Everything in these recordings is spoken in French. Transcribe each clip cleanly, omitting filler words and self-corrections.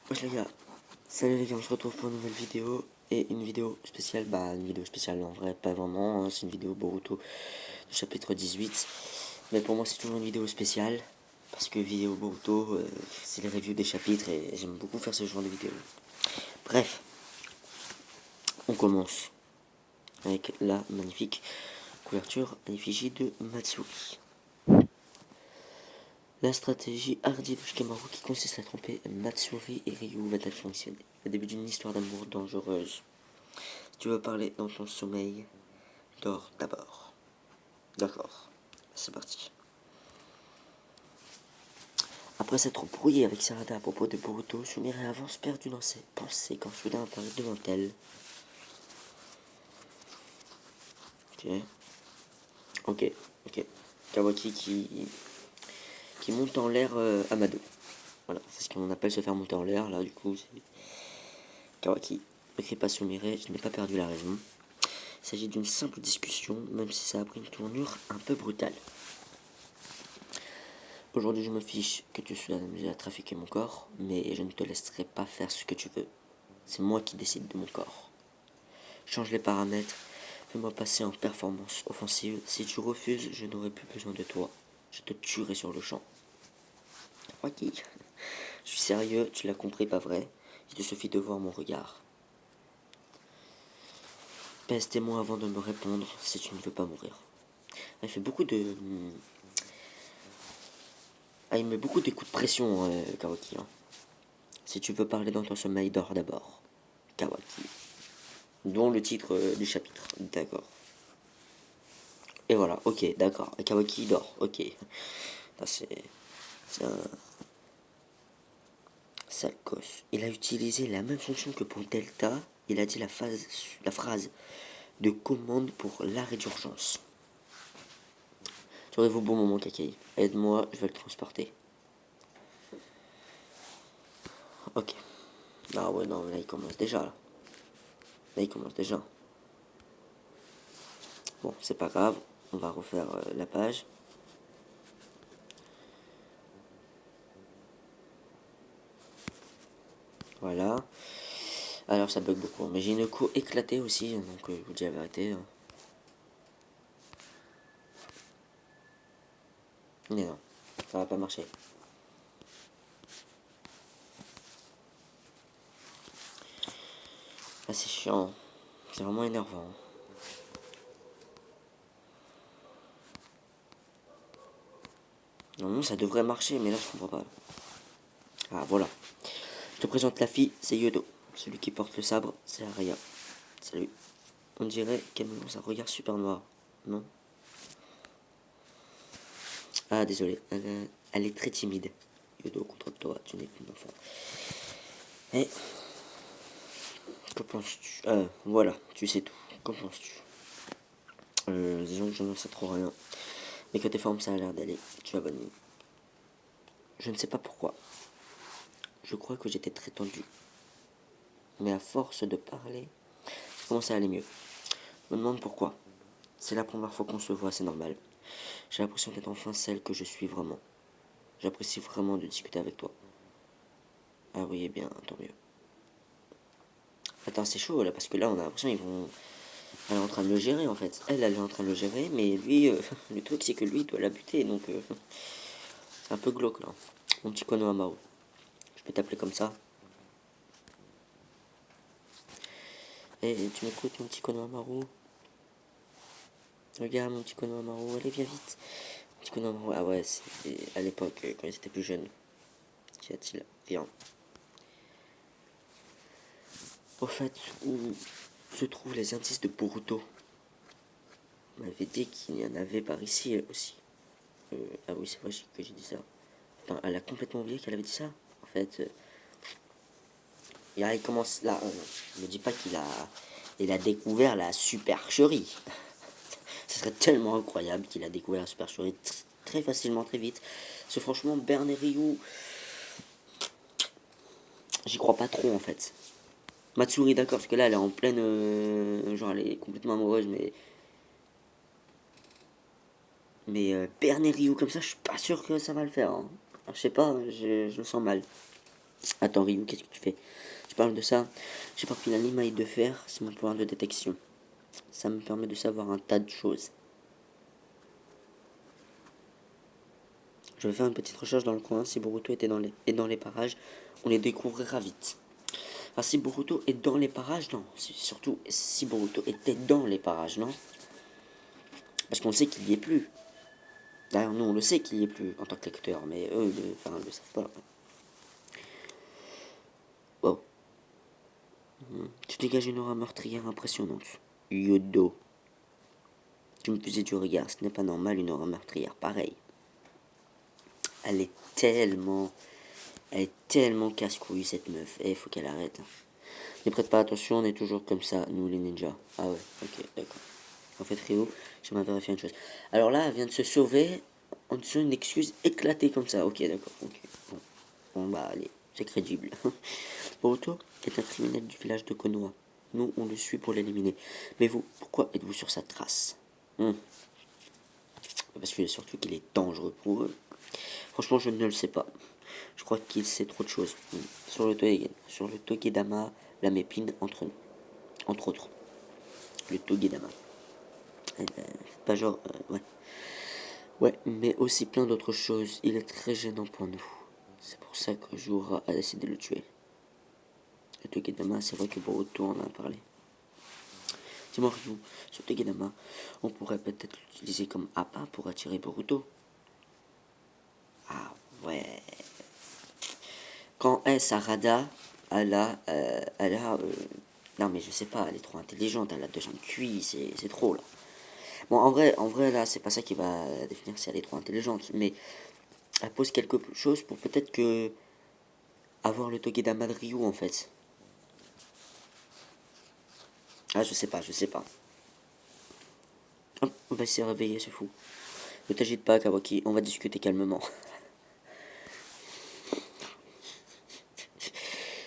Ouais les gars, salut les gars, on se retrouve pour une nouvelle vidéo et une vidéo spéciale, une vidéo spéciale en vrai, pas vraiment, hein, c'est une vidéo Boruto du chapitre 18, mais pour moi c'est toujours une vidéo spéciale, parce que vidéo Boruto, c'est les reviews des chapitres et j'aime beaucoup faire ce genre de vidéo. Bref, on commence avec la magnifique couverture à l'effigie de Matsuri. La stratégie hardie de Shikamaru qui consiste à tromper Matsuri et Ryu va-t-elle fonctionner? Le début d'une histoire d'amour dangereuse. Si tu veux parler dans ton sommeil, dors d'abord. D'accord, c'est parti. Après s'être brouillé avec Sarada à propos de Boruto, Sumire avance perdu dans ses pensées quand soudain apparaît devant elle. Ok, ok, ok. Kawaki qui monte en l'air Amado. Voilà, c'est ce qu'on appelle se faire monter en l'air. Là, du coup, c'est Kawaki. Ne crie pas Sumire, je n'ai pas perdu la raison. Il s'agit d'une simple discussion, même si ça a pris une tournure un peu brutale. Aujourd'hui, je me fiche que tu sois amusé à trafiquer mon corps, mais je ne te laisserai pas faire ce que tu veux. C'est moi qui décide de mon corps. Change les paramètres, fais-moi passer en performance offensive. Si tu refuses, je n'aurai plus besoin de toi. Je te tuerai sur le champ. Ok. Je suis sérieux, tu l'as compris, pas vrai? Il te suffit de voir mon regard. Pèse tes mots avant de me répondre si tu ne veux pas mourir. Il fait beaucoup de. Il met beaucoup de coups de pression, Kawaki. Hein. Si tu veux parler dans ton sommeil, dors d'abord. Kawaki. Dont le titre du chapitre. D'accord. Et voilà, ok, d'accord. Kawaki dort, ok. C'est un sale gosse. Il a utilisé la même fonction que pour Delta. Il a dit la phrase de commande pour l'arrêt d'urgence. Trouvez-vous bon moment, Kakai. Aide-moi, je vais le transporter. Ok. Ah ouais, non, là il commence déjà. Là il commence déjà. Bon, c'est pas grave. On va refaire la page. Voilà. Alors ça bug beaucoup. Mais j'ai une co éclatée aussi, donc je vous dis la vérité. Hein. Mais non, ça va pas marcher. Ah c'est chiant. C'est vraiment énervant. Normalement ça devrait marcher, mais là je comprends pas. Ah voilà. Je te présente la fille, c'est Yodo. Celui qui porte le sabre, c'est Araya. Salut. On dirait qu'elle me lance un regard super noir. Non? Ah désolé, elle est très timide. Yodo, contre toi, tu n'es qu'une enfant. Et que penses-tu? Voilà, tu sais tout. Qu'en penses-tu? Disons que je n'en sais trop rien. Mais côté forme, ça a l'air d'aller. Tu as bonne mine. Je ne sais pas pourquoi. Je crois que j'étais très tendu. Mais à force de parler, ça commence à aller mieux. Je me demande pourquoi. C'est la première fois qu'on se voit, c'est normal. J'ai l'impression d'être enfin celle que je suis vraiment. J'apprécie vraiment de discuter avec toi. Ah oui, eh bien, tant mieux. Attends, c'est chaud là, parce que là, on a l'impression qu'ils vont. Elle est en train de le gérer en fait. Elle est en train de le gérer, mais lui, le truc c'est que lui, il doit la buter, donc c'est un peu glauque là. Mon petit Konohamaru. Je peux t'appeler comme ça. Et tu m'écoutes, mon petit Konohamaru? Regarde, mon petit Konohamaru, allez, viens vite. Mon petit Konohamaru, ah ouais, c'est à l'époque, quand ils étaient plus jeunes. Qu'y a-t-il? Viens. Au fait, où se trouvent les indices de Boruto? On m'avait dit qu'il y en avait par ici aussi. Ah oui, c'est vrai que j'ai dit ça. Enfin, elle a complètement oublié qu'elle avait dit ça. En fait, il commence là. Ne me dis pas il a découvert la supercherie. Ce serait tellement incroyable qu'il a découvert la supercherie très facilement, très vite. Parce que franchement, Bern et Ryu, j'y crois pas trop en fait. Matsuri, d'accord, parce que là, elle est en pleine. Genre, elle est complètement amoureuse, mais. Mais Bern et Ryu, comme ça, je suis pas sûr que ça va le faire. Hein. Alors, je sais pas, je le sens mal. Attends, Ryu, qu'est-ce que tu fais? Je parle de ça. J'ai pris la limaille de fer, c'est mon pouvoir de détection. Ça me permet de savoir un tas de choses. Je vais faire une petite recherche dans le coin. Si Boruto était est dans les parages, on les découvrira vite. Enfin, si Boruto est dans les parages, non. Surtout, si Boruto était dans les parages, non. Parce qu'on sait qu'il n'y est plus. D'ailleurs, nous, on le sait qu'il n'y est plus en tant que lecteur, mais eux, enfin, le savent pas. Wow. Tu dégages une aura meurtrière impressionnante. Yodo. Tu me fusais du regard, ce n'est pas normal, une aura meurtrière. Pareil. Elle est tellement... Elle est tellement casse-couille, cette meuf. Eh, faut qu'elle arrête. Ne prête pas attention, on est toujours comme ça, nous les ninjas. Ah ouais, ok, d'accord. En fait, Rio, j'aimerais vérifier une chose. Alors là, elle vient de se sauver en disant une excuse éclatée comme ça. Ok, d'accord, ok. Bon, bah allez, c'est crédible. Boruto est un criminel du village de Konoha. Nous, on le suit pour l'éliminer. Mais vous, pourquoi êtes-vous sur sa trace? Parce que surtout qu'il est dangereux pour eux. Franchement, je ne le sais pas. Je crois qu'il sait trop de choses. Sur le Togedama, la mépine entre nous. Entre autres. Le Togedama. Pas genre... ouais. Ouais, mais aussi plein d'autres choses. Il est très gênant pour nous. C'est pour ça que Jura a décidé de le tuer. Le Togedama, c'est vrai que Boruto en a parlé. Dis-moi, Ryu, ce Togedama, on pourrait peut-être l'utiliser comme appât pour attirer Boruto. Ah ouais. Quand est Sarada, non mais je sais pas, elle est trop intelligente, elle a 200 de QI, c'est trop là. Bon, en vrai là, c'est pas ça qui va définir si elle est trop intelligente, mais elle pose quelque chose pour peut-être que avoir le Togedama de Ryu en fait. Ah, je sais pas, je sais pas. Hop, on va se réveiller, c'est fou. Ne t'agite pas, Kawaki, on va discuter calmement.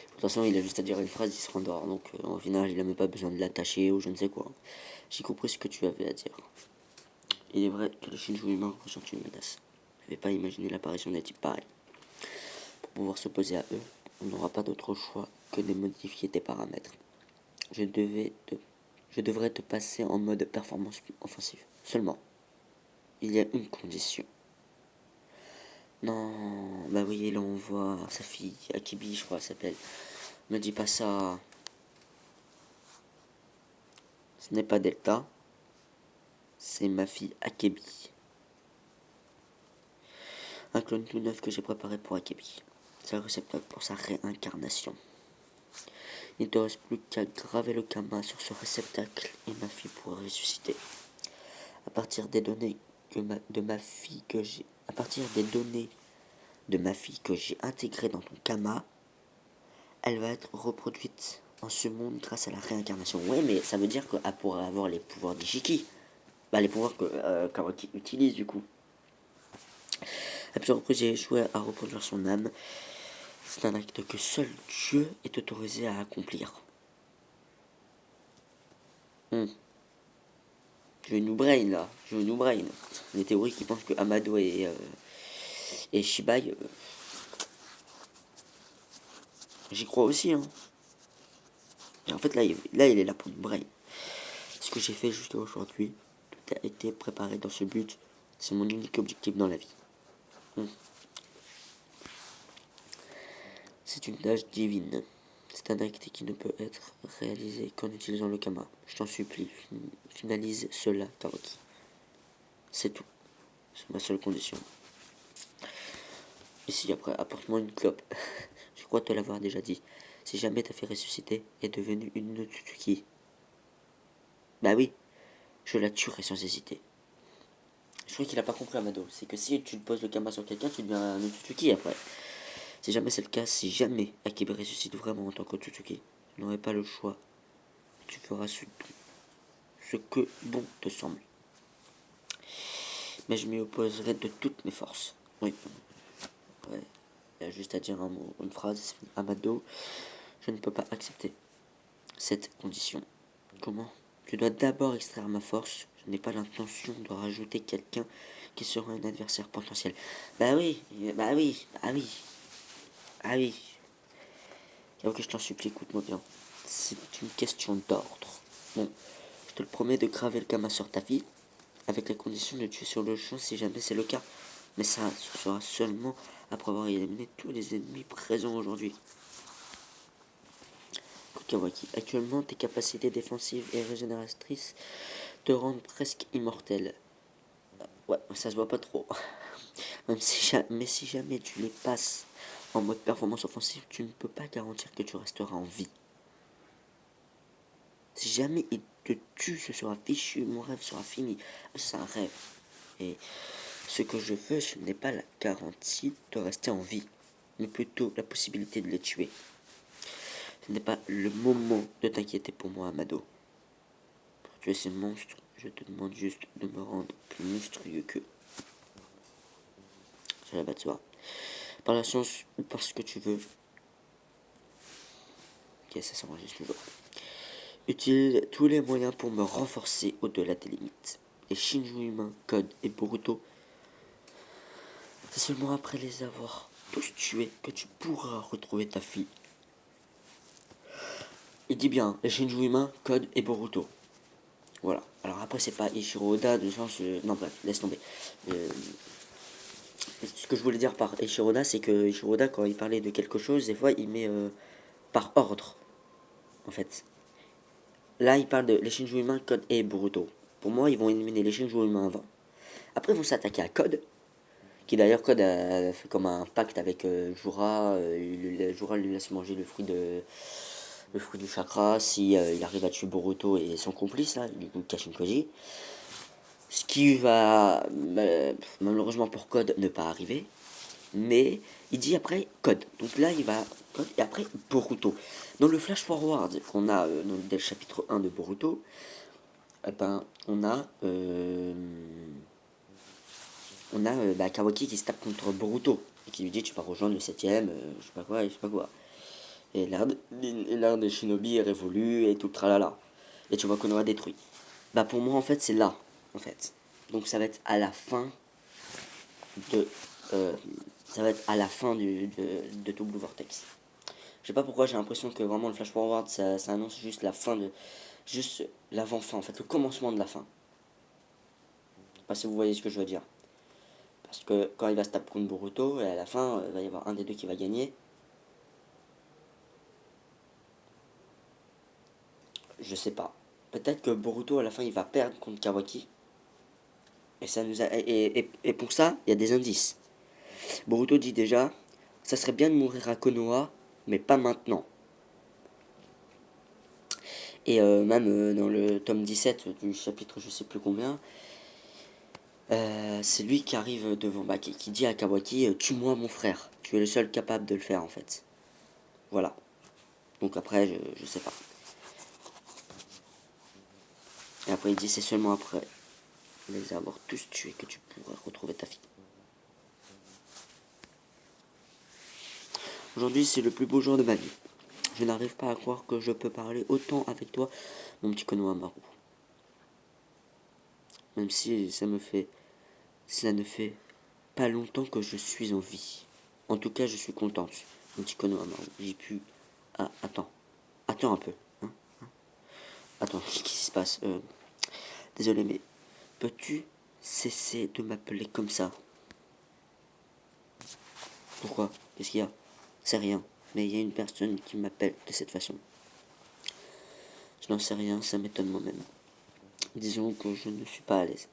De toute façon, il a juste à dire une phrase, il se rendort. Donc, au final, il a même pas besoin de l'attacher ou je ne sais quoi. J'ai compris ce que tu avais à dire. Il est vrai que le Shinju humain représente une menace. Je n'avais pas imaginé l'apparition des types pareils. Pour pouvoir s'opposer à eux, on n'aura pas d'autre choix que de modifier tes paramètres. Je, devais te... je devrais te passer en mode performance offensive. Seulement, il y a une condition. Non, bah oui, là on voit sa fille, Akibi, je crois, elle s'appelle. Me dis pas ça. Ce n'est pas Delta, c'est ma fille Akebi. Un clone tout neuf que j'ai préparé pour Akebi. C'est le réceptacle pour sa réincarnation. Il ne te reste plus qu'à graver le kama sur ce réceptacle et ma fille pourra ressusciter. À partir des données de ma fille que j'ai, à partir des données de ma fille que j'ai intégrées dans ton kama, elle va être reproduite en ce monde grâce à la réincarnation. Ouais, mais ça veut dire qu'elle pourra avoir les pouvoirs d'Ishiki. Bah, les pouvoirs que Kawaki utilise du coup. À plusieurs reprises, j'ai échoué à reproduire son âme. C'est un acte que seul Dieu est autorisé à accomplir. Je nous brain là, je nous brain. Les théories qui pensent que Amado et Shibai, j'y crois aussi. Hein. Et en fait, là, il est là pour nous brain. Ce que j'ai fait jusqu'à aujourd'hui, tout a été préparé dans ce but. C'est mon unique objectif dans la vie. C'est une tâche divine. C'est un acte qui ne peut être réalisé qu'en utilisant le kama. Je t'en supplie, finalise cela, Kawaki. C'est tout. C'est ma seule condition. Et si après, apporte-moi une clope. Je crois te l'avoir déjà dit. Si jamais t'as fait ressusciter est devenue une Notsuki. Bah oui, je la tuerai sans hésiter. Je crois qu'il a pas compris Amado. C'est que si tu poses le kama sur quelqu'un, tu deviens un Otsutsuki après. Si jamais c'est le cas, si jamais Akiba ressuscite vraiment en tant qu'Otsutsuki, tu n'aurais pas le choix. Tu feras ce que bon te semble. Mais je m'y opposerai de toutes mes forces. Oui. Ouais. Il y a juste à dire un mot, une phrase. Amado, je ne peux pas accepter cette condition. Comment? Tu dois d'abord extraire ma force. Je n'ai pas l'intention de rajouter quelqu'un qui sera un adversaire potentiel. Bah oui, bah oui, bah oui. Ah oui. Ok, je t'en supplie, écoute-moi bien. C'est une question d'ordre. Bon, je te le promets de graver le Kama sur ta fille, avec la condition de tuer sur le champ si jamais c'est le cas. Mais ça ce sera seulement après avoir éliminé tous les ennemis présents aujourd'hui. Écoute Kawaki, actuellement tes capacités défensives et régénératrices te rendent presque immortel. Ouais, ça se voit pas trop. Mais si jamais tu les passes en mode performance offensive, tu ne peux pas garantir que tu resteras en vie. Si jamais il te tue, ce sera fichu, mon rêve sera fini. C'est un rêve. Et ce que je veux, ce n'est pas la garantie de rester en vie, mais plutôt la possibilité de les tuer. Ce n'est pas le moment de t'inquiéter pour moi, Amado. Pour tuer ces monstres, je te demande juste de me rendre plus monstrueux qu'eux. Cela va de soi. Par la science ou par ce que tu veux. Ok, ça s'enregistre toujours. Utilise tous les moyens pour me renforcer au-delà des limites. Les Shinju humains, Code et Boruto, c'est seulement après les avoir tous tués que tu pourras retrouver ta fille. Il dit bien, les Shinju humains, Code et Boruto. Voilà. Alors après, c'est pas Ichiro Oda, de sens... non, bref, laisse tomber. Ce que je voulais dire par Ichiro Oda, c'est que Ichiro Oda, quand il parlait de quelque chose, des fois, il met par ordre, en fait. Là, il parle de les Shinju humains, Code et Boruto. Pour moi, ils vont éliminer les Shinju humains avant. Après, ils vont s'attaquer à Code, qui d'ailleurs, Code a fait comme un pacte avec Jura. Jura lui laisse manger le fruit du chakra si il arrive à tuer Boruto et son complice, là, du coup, Kashin Koji. Ce qui va, malheureusement pour Code, ne pas arriver. Mais il dit après Code. Donc là, il va Code et après Boruto. Dans le flash forward qu'on a dès le chapitre 1 de Boruto, eh ben, on a Kawaki qui se tape contre Boruto et qui lui dit tu vas rejoindre le 7ème, je sais pas quoi, je sais pas quoi. Et l'un des shinobi est révolu et tout le tralala. Et tu vois qu'on aura détruit. Bah pour moi en fait c'est là, en fait. Donc ça va être à la fin de... euh, ça va être à la fin de tout Blue Vortex. Je sais pas pourquoi j'ai l'impression que vraiment le flash forward ça annonce juste la fin de... Juste l'avant-fin en fait, le commencement de la fin. Je sais pas si vous voyez ce que je veux dire. Parce que quand il va se taper contre Boruto, et à la fin, il va y avoir un des deux qui va gagner. Je sais pas. Peut-être que Boruto, à la fin, il va perdre contre Kawaki. Et, ça nous a, et pour ça, il y a des indices. Boruto dit déjà, ça serait bien de mourir à Konoha, mais pas maintenant. Et même dans le tome 17 du chapitre je sais plus combien, c'est lui qui arrive devant, qui dit à Kawaki, tue-moi mon frère. Tu es le seul capable de le faire en fait. Voilà. Donc après, je sais pas. Et après il dit, c'est seulement après les avoir tous tués que tu pourras retrouver ta fille. Aujourd'hui, c'est le plus beau jour de ma vie. Je n'arrive pas à croire que je peux parler autant avec toi, mon petit Konohamaru. Même si ça ne fait pas longtemps que je suis en vie. En tout cas, je suis contente, mon petit Konohamaru. J'ai pu... Ah, attends un peu. Hein. Attends, qu'est-ce qui se passe Désolé, mais peux-tu cesser de m'appeler comme ça? Pourquoi? Qu'est-ce qu'il y a? C'est rien. Mais il y a une personne qui m'appelle de cette façon. Je n'en sais rien, ça m'étonne moi-même. Disons que je ne suis pas à l'aise.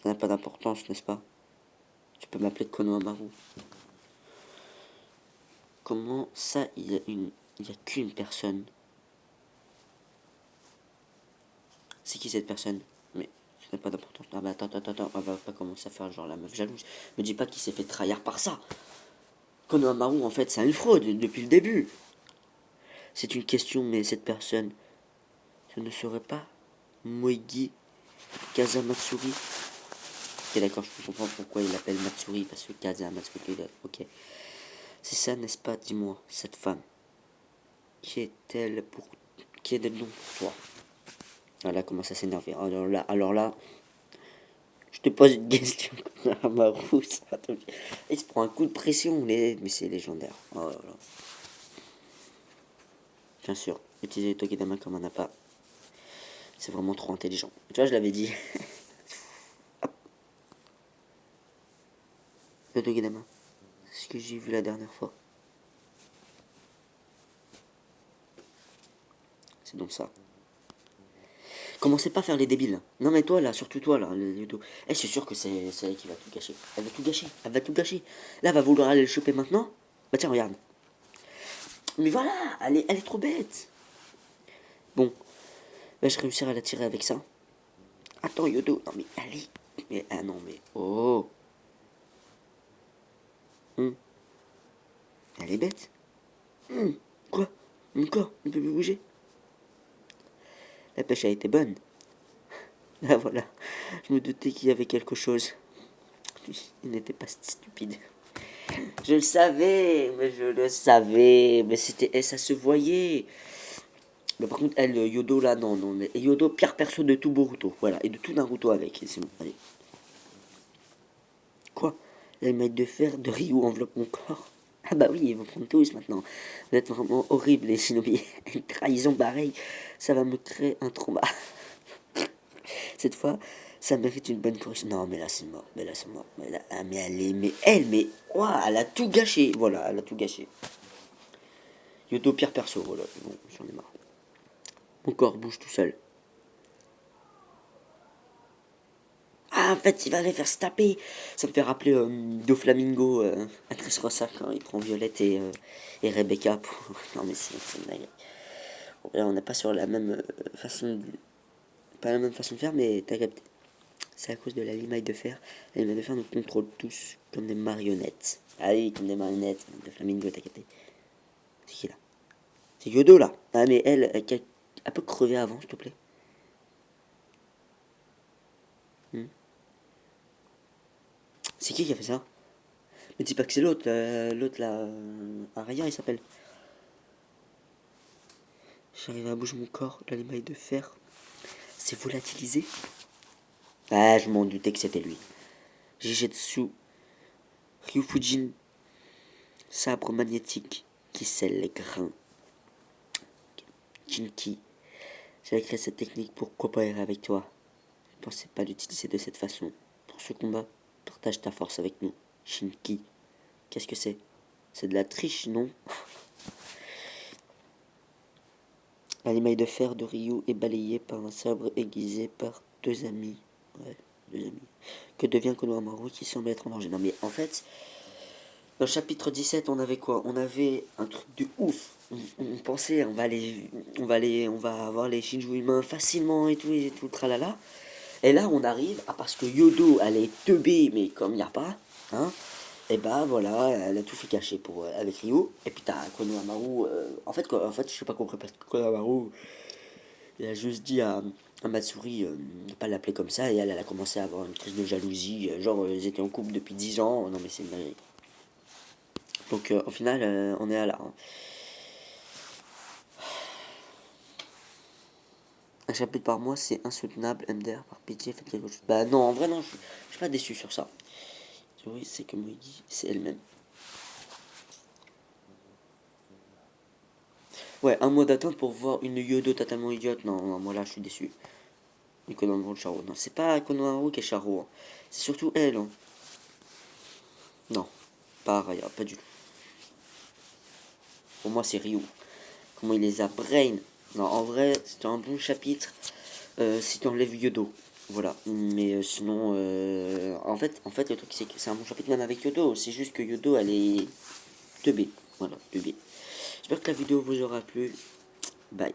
Ça n'a pas d'importance, n'est-ce pas? Tu peux m'appeler Konohamaru. Comment ça, il y a qu'une personne? C'est qui cette personne? Mais ça n'a pas d'importance. Ah bah attends, on va pas commencer à faire genre la meuf jalouse. Me dis pas qu'il s'est fait trahir par ça. Konohamaru, en fait, c'est une fraude depuis le début. C'est une question, mais cette personne, ce ne serait pas Moegi Kazamatsuri? Ok, d'accord, je peux comprendre pourquoi il l'appelle Matsuri, parce que Kazamatsuri, ok. C'est ça, n'est-ce pas? Dis-moi, cette femme. Qui est-elle pour... Qui est-elle donc pour toi? Ah là, commence à s'énerver. Alors là, je te pose une question. Amaru, il se prend un coup de pression, mais c'est légendaire. Oh là là. Bien sûr, utiliser Togedama comme un appât, c'est vraiment trop intelligent. Tu vois, je l'avais dit. Hop. Le Togedama, c'est ce que j'ai vu la dernière fois. C'est donc ça. Commencez pas à faire les débiles. Non mais toi là, surtout toi là, le Yudo. Eh, c'est sûr que c'est elle qui va tout gâcher. Elle va tout gâcher, elle va tout gâcher. Là, elle va vouloir aller le choper maintenant. Bah tiens, regarde. Mais voilà, elle est trop bête. Bon, vais-je réussir à la tirer avec ça? Attends, Yodo. Non mais allez. Mais ah non mais oh. Hum, Elle est bête. Quoi? Mon corps ne peut plus bouger. La pêche a été bonne. Ah voilà. Je me doutais qu'il y avait quelque chose. Il n'était pas stupide. Je le savais, mais je le savais. Mais c'était, et ça se voyait. Mais par contre, elle, Yodo là, non, non. Mais Yodo, pire perso de tout Boruto. Voilà, et de tout Naruto avec. C'est bon, allez. Quoi? La maille de fer de Ryu enveloppe mon corps. Ah bah oui, ils vont prendre tous maintenant. Vous êtes vraiment horrible les shinobi. Une trahison pareille, ça va me créer un trauma. Cette fois, ça mérite une bonne correction. Non, mais là c'est mort. Mais là c'est mort. Mais, là, ah, mais elle est. Mais elle, mais. Ouah, elle a tout gâché. Voilà, elle a tout gâché. Yodo, pire perso. Voilà, bon, j'en ai marre. Mon corps bouge tout seul. Ah, en fait, il va les faire se taper. Ça me fait rappeler Doflamingo à Dressrosa quand il prend Violette et Rebecca. Non, mais c'est une dingue. Bon, là, on n'est pas sur la même façon. Pas la même façon de faire, mais t'as capté. C'est à cause de la limaille de fer. La limaille de fer nous contrôle tous comme des marionnettes. Ah oui, comme des marionnettes. Doflamingo, t'as capté. C'est qui là? C'est Yodo là. Ah, mais elle peut crever avant, s'il te plaît. C'est qui a fait ça? Mais dis pas que c'est l'autre, l'autre là, Araya il s'appelle. J'arrive à bouger mon corps, la limaille de fer. C'est volatilisé? Ah, je m'en doutais que c'était lui. Jigetsu Ryufujin, sabre magnétique qui scelle les grains. Jinki, j'ai créé cette technique pour coopérer avec toi. Je ne pensais pas l'utiliser de cette façon. Pour ce combat, partage ta force avec nous. Shinki, qu'est-ce que c'est? C'est de la triche, non? La limaille de fer de Ryu est balayée par un sabre aiguisé par deux amis. Ouais, deux amis. Que devient Konohamaru qui semble être en danger? Non mais en fait, dans le chapitre 17, on avait quoi? On avait un truc de ouf. On pensait, on va avoir les Shinju humains facilement et tout, tralala. Et là, on arrive, parce que Yodo, elle est teubée, mais comme il n'y a pas, hein, et bah voilà, elle a tout fait cacher pour, avec Ryu. Et puis t'as Konohamaru, en fait, je sais pas compris parce que Konohamaru, il a juste dit à Matsuri de pas l'appeler comme ça, et elle a commencé à avoir une crise de jalousie, genre ils étaient en couple depuis 10 ans, non mais c'est une dinguerie. Donc au final, on est à là. Hein. Un chapitre par mois, c'est insoutenable, MDR, par pitié, faites quelque chose. Bah non, en vrai, non, je suis pas déçu sur ça. Oui, c'est comme il dit, c'est elle-même. Ouais, un mois d'attente pour voir une Yodo totalement idiote. Non, non, moi là, je suis déçu. Et Konohamaru Charo. Non, c'est pas Konohamaru qui est Charo. Hein. C'est surtout elle. Hein. Non, pas Araya, pas du tout. Pour moi, c'est Ryu. Comment il les a brain. Non, en vrai, c'était un bon chapitre si tu enlèves Yodo. Voilà. Mais sinon, en fait, le truc, c'est que c'est un bon chapitre même avec Yodo. C'est juste que Yodo, elle est teubée. Voilà, teubée. J'espère que la vidéo vous aura plu. Bye.